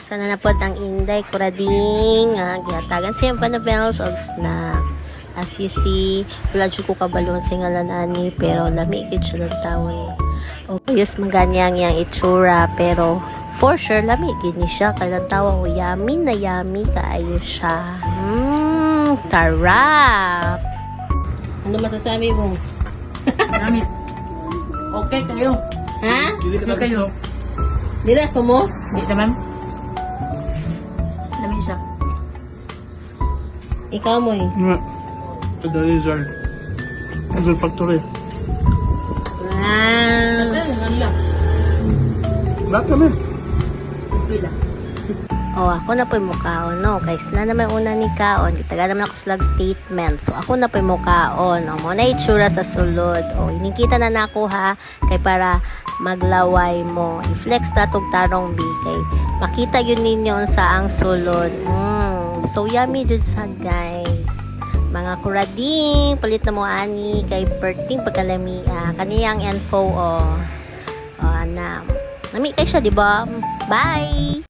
Sana na po ang inday, kurading, gihatagan siyang panabels o snack. As you see, wala dyan ko kabalon sa ngalan ani, pero lamig siya ng tawon. O, yes, maganyang yung itsura, pero for sure, lamig ni siya. Kaya tawa ko, yummy na yummy, kaayo siya. Tarap! Ano masasabi mo? Namit. Okay kayo. Ha? Okay kayo. Dila, sumo? Hindi naman. Namit siya. Ikaw mo eh. Nga. Ito dahil Zard. Zard Factory. Wow! Lahat kami. Pila. O, ako na po yung mukaon, no? Kaysa na naman una ni Kaon. Itaga naman ako slag statement. So, ako na po yung mukaon. O, mo na itsura sa sulod. O, inikita na nako ha. Kay para maglaway mo. I-flex na itong tarong bigay. Makita yun ninyo sa ang sulod. So, yummy dun sa guys. Mga kurading, palit na mo ani kay perting pagkalamia. Kaniyang info, o. O, anam. Nami kay siya, di ba? Bye!